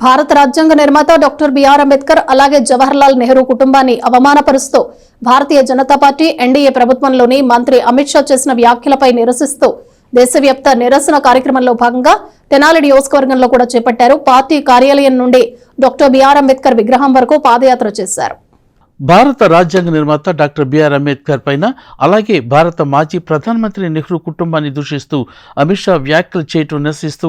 భారత రాజ్యాంగ నిర్మాత డాక్టర్ బిఆర్ అంబేద్కర్ అలాగే జవహర్లాల్ నెహ్రూ కుటుంబాన్ని అవమానపరుస్తూ భారతీయ జనతా పార్టీ ఎన్డీఏ ప్రభుత్వంలోని మంత్రి అమిత్ షా చేసిన వ్యాఖ్యలపై నిరసిస్తూ దేశవ్యాప్త నిరసన కార్యక్రమంలో భాగంగా తెనాలి నియోజకవర్గంలో కూడా చేపట్టారు. పార్టీ కార్యాలయం నుండి డాక్టర్ బిఆర్ అంబేద్కర్ విగ్రహం వరకు పాదయాత్ర చేశారు. భారత రాజ్యాంగ నిర్మాత డాక్టర్ బిఆర్ అంబేద్కర్ పైన అలాగే భారత మాజీ ప్రధానమంత్రి నెహ్రూ కుటుంబాన్ని దూషిస్తూ అమిత్ షా వ్యాఖ్యలు చేయటం నిరసిస్తూ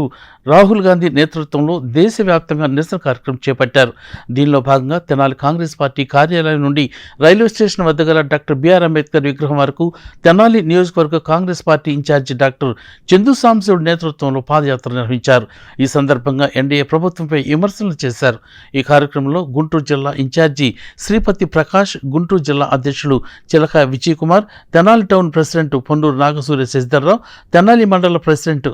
రాహుల్ గాంధీ నేతృత్వంలో దేశవ్యాప్తంగా నిరసన కార్యక్రమం చేపట్టారు. దీనిలో భాగంగా తెనాలి కాంగ్రెస్ పార్టీ కార్యాలయం నుండి రైల్వే స్టేషన్ వద్ద గల డాక్టర్ బిఆర్ అంబేద్కర్ విగ్రహం వరకు తెనాలి నియోజకవర్గ Congress party incharge doctor Chandu సాంబశివుడి నేతృత్వంలో పాదయాత్ర నిర్వహించారు. ఈ సందర్భంగా ఎన్డీఏ ప్రభుత్వంపై విమర్శలు చేశారు. ఈ కార్యక్రమంలో గుంటూరు జిల్లా ఇన్ఛార్జి శ్రీపతి ప్రకాష్, గుంటూరు జిల్లా అధ్యక్షులు చిలక విజయ్ కుమార్, తెనాలి టౌన్ ప్రెసిడెంట్ పొన్నూరు నాగసూర్య శశిధర్రావు, తెనాలి మండల ప్రెసిడెంట్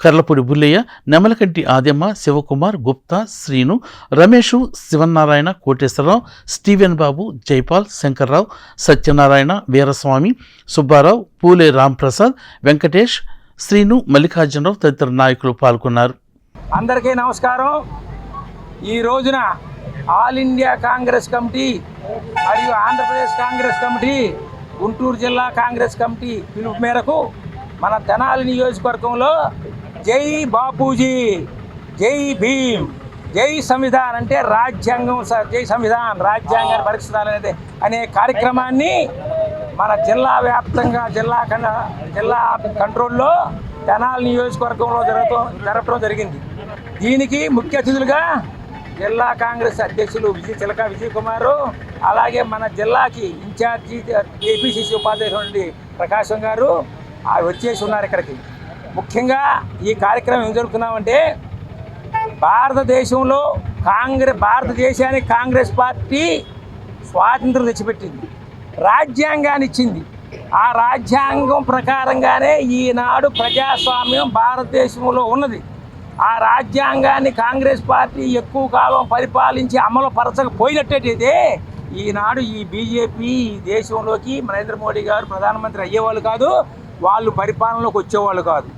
కర్లపూడి బుల్లయ్య, నెమలకంటి ఆద్యమ్మ, శివకుమార్, గుప్తా, శ్రీను, రమేషు, శివనారాయణ, కోటేశ్వరరావు, స్టీవెన్ బాబు, జైపాల్, శంకర్రావు, సత్యనారాయణ, వీరస్వామి, సుబ్బారావు, పూలే రాంప్రసాద్, వెంకటేష్, శ్రీను, మల్లికార్జునరావు తదితర నాయకులు పాల్గొన్నారు. అందరికీ నమస్కారం. ఈ రోజున ఆల్ ఇండియా కాంగ్రెస్ కమిటీ మరియు ఆంధ్రప్రదేశ్ కాంగ్రెస్ కమిటీ, గుంటూరు జిల్లా కాంగ్రెస్ కమిటీ పిలుపు మేరకు మన తెనాలి నియోజకవర్గంలో జై బాపూజీ, జై భీమ్, జై సంవిధాన్ అంటే రాజ్యాంగం, జై సంవిధాన్ రాజ్యాంగాన్ని పరీక్షించాలనేది అనే కార్యక్రమాన్ని మన జిల్లా వ్యాప్తంగా జిల్లా కంట్రోల్లో తెనాలి నియోజకవర్గంలో జరగటం జరిగింది. దీనికి ముఖ్య అతిథులుగా జిల్లా కాంగ్రెస్ అధ్యక్షులు చిలక విజయ్ కుమారు, అలాగే మన జిల్లాకి ఇన్ఛార్జి ఏపీసీసీ ఉపాధ్యక్షుడు ప్రకాశం గారు వచ్చేసి ఉన్నారు. ఇక్కడికి ముఖ్యంగా ఈ కార్యక్రమం ఏం జరుగుతున్నామంటే, భారతదేశంలో భారతదేశానికి కాంగ్రెస్ పార్టీ స్వాతంత్రం తెచ్చిపెట్టింది, రాజ్యాంగాన్ని ఇచ్చింది. ఆ రాజ్యాంగం ప్రకారంగానే ఈనాడు ప్రజాస్వామ్యం భారతదేశంలో ఉన్నది. ఆ రాజ్యాంగాన్ని కాంగ్రెస్ పార్టీ ఎక్కువ కాలం పరిపాలించి అమలు పరచకపోయినట్టయితే ఈనాడు ఈ బీజేపీ దేశంలోకి నరేంద్ర మోడీ గారు ప్రధానమంత్రి అయ్యేవాళ్ళు కాదు, వాళ్ళు పరిపాలనలోకి వచ్చేవాళ్ళు కాదు.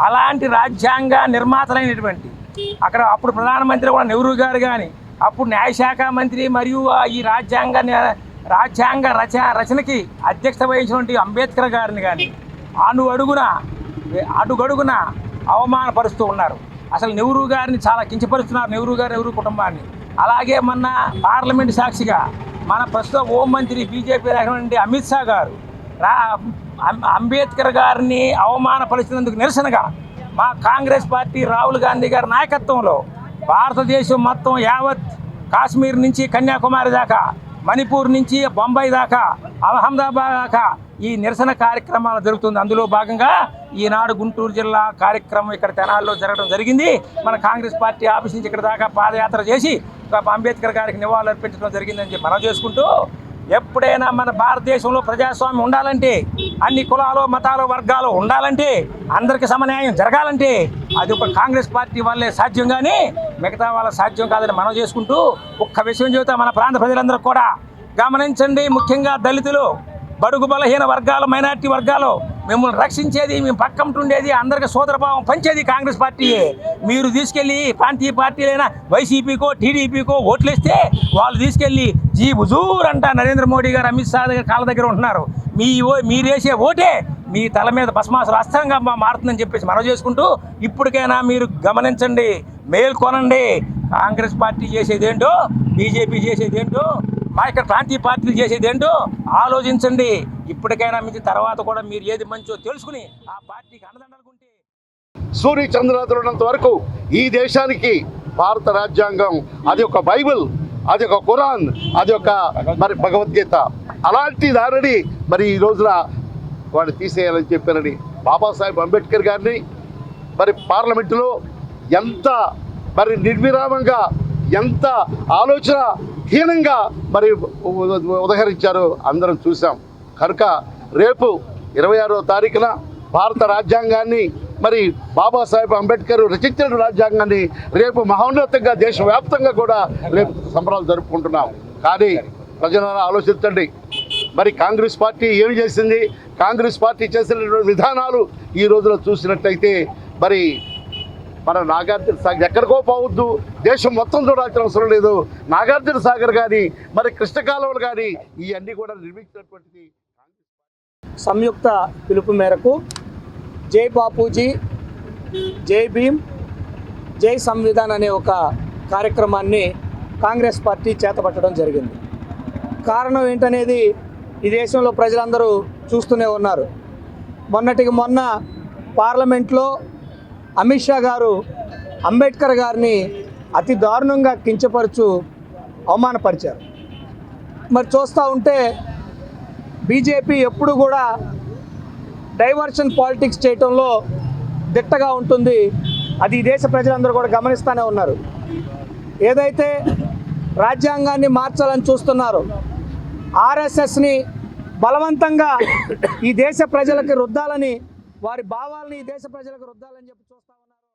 అలాంటి రాజ్యాంగ నిర్మాతలైనటువంటి అప్పుడు ప్రధానమంత్రి కూడా నెహ్రూ గారు కానీ, అప్పుడు న్యాయశాఖ మంత్రి మరియు ఈ రాజ్యాంగ రచనకి అధ్యక్షత వహించినటువంటి అంబేద్కర్ గారిని కానీ అడుగడుగున అవమానపరుస్తూ ఉన్నారు. అసలు నెహ్రూ గారిని చాలా కించపరుస్తున్నారు, నెహ్రూ కుటుంబాన్ని. అలాగే మొన్న పార్లమెంట్ సాక్షిగా మన ప్రస్తుత హోంమంత్రి బీజేపీ అయినటువంటి అమిత్ షా గారు అంబేద్కర్ గారిని అవమానపరిచినందుకు నిరసనగా మా కాంగ్రెస్ పార్టీ రాహుల్ గాంధీ గారి నాయకత్వంలో భారతదేశం మొత్తం యావత్ కాశ్మీర్ నుంచి కన్యాకుమారి దాకా, మణిపూర్ నుంచి బొంబాయి దాకా, అహ్మదాబాద్ దాకా ఈ నిరసన కార్యక్రమాలు జరుగుతుంది. అందులో భాగంగా ఈనాడు గుంటూరు జిల్లా కార్యక్రమం ఇక్కడ తెనాలిలో జరగడం జరిగింది. మన కాంగ్రెస్ పార్టీ ఆఫీస్ నుంచి ఇక్కడ దాకా పాదయాత్ర చేసి అంబేద్కర్ గారికి నివాళులు అర్పించడం జరిగిందని చెప్పి మనం చేసుకుంటూ, ఎప్పుడైనా మన భారతదేశంలో ప్రజాస్వామ్యం ఉండాలంటే, అన్ని కులాలు మతాలు వర్గాలు ఉండాలంటే, అందరికీ సమన్యాయం జరగాలంటే అది ఒక కాంగ్రెస్ పార్టీ వల్లే సాధ్యం, కానీ మిగతా వాళ్ళ సాధ్యం కాదని మనం చేసుకుంటూ ఒక్క విషయం చెబుతా మన ప్రాంత ప్రజలందరూ కూడా గమనించండి. ముఖ్యంగా దళితులు, బడుగు బలహీన వర్గాలు, మైనార్టీ వర్గాలు, మిమ్మల్ని రక్షించేది, మేము పక్కంటుండేది, అందరికీ సోదరభావం పంచేది కాంగ్రెస్ పార్టీయే. మీరు తీసుకెళ్ళి ప్రాంతీయ పార్టీలైనా వైసీపీకో టీడీపీకో ఓట్లేస్తే వాళ్ళు తీసుకెళ్ళి జీ హుజూర్ అంట నరేంద్ర మోడీ గారు అమిత్ షా దగ్గర కాళ్ళ దగ్గర ఉంటున్నారు. మీరేసే ఓటే మీ తల మీద భస్మాసుర అస్త్రంగా మారుతుందని చెప్పేసి మనం చేసుకుంటూ, ఇప్పటికైనా మీరు గమనించండి, మేల్కొనండి. కాంగ్రెస్ పార్టీ చేసేదేంటో, బీజేపీ చేసేదేంటో, మా ఇక్కడ ప్రాంతీయ పార్టీలు చేసేదేంటో ఆలోచించండి. ఇప్పటికైనా మించి తర్వాత కూడా మీరు ఏది మంచో తెలుసుకుని ఆ పార్టీకి అండదండలుకుంటే. సూర్య చంద్రనాథులు ఉన్నంత వరకు ఈ దేశానికి భారత రాజ్యాంగం అది ఒక బైబిల్, అది ఒక ఖురాన్, అది ఒక మరి భగవద్గీత. అలాంటి దానిని మరి ఈ రోజున వాడు తీసేయాలని చెప్పారని బాబాసాహెబ్ అంబేద్కర్ గారిని మరి పార్లమెంటులో ఎంత మరి నిర్విరామంగా, ఎంత ఆలోచన హీనంగా మరి ఉదహరించారో అందరం చూసాం. కనుక రేపు 26వ తారీఖున భారత రాజ్యాంగాన్ని మరి బాబాసాహెబ్ అంబేద్కర్ రచించిన రాజ్యాంగాన్ని రేపు మహోన్నతంగా దేశవ్యాప్తంగా కూడా రేపు సంబరాలు జరుపుకుంటున్నాం. కానీ ప్రజలను ఆలోచించండి, మరి కాంగ్రెస్ పార్టీ ఏమి చేసింది, కాంగ్రెస్ పార్టీ చేసినటువంటి విధానాలు ఈ రోజున చూసినట్లయితే మరి మన నాగార్జున సాగర్ ఎక్కడికో పోవద్దు, దేశం మొత్తం చూడాల్సిన అవసరం లేదు. నాగార్జున సాగర్ కానీ మరి కృష్ణ కాలువలు కానీ ఇవన్నీ కూడా నిర్మించినటువంటిది. సంయుక్త పిలుపు మేరకు జై బాపూజీ, జై భీమ్, జై సంవిధాన్ అనే ఒక కార్యక్రమాన్ని కాంగ్రెస్ పార్టీ చేతపట్టడం జరిగింది. కారణం ఏంటనేది ఈ దేశంలో ప్రజలందరూ చూస్తూనే ఉన్నారు. మొన్నటికి మొన్న పార్లమెంట్లో అమిత్ షా గారు అంబేద్కర్ గారిని అతి దారుణంగా కించపరుచు అవమానపరిచారు. మరి చూస్తూ ఉంటే బీజేపీ ఎప్పుడు కూడా డైవర్షన్ పాలిటిక్స్ చేయటంలో దిట్టగా ఉంటుంది. అది ఈ దేశ ప్రజలందరూ కూడా గమనిస్తూనే ఉన్నారు. ఏదైతే రాజ్యాంగాన్ని మార్చాలని చూస్తున్నారో, ఆర్ఎస్ఎస్ని బలవంతంగా ఈ దేశ ప్రజలకు రుద్దాలని, వారి భావాలని ఈ దేశ ప్రజలకు రుద్దాలని చెప్పి చూస్తూ ఉన్నారు.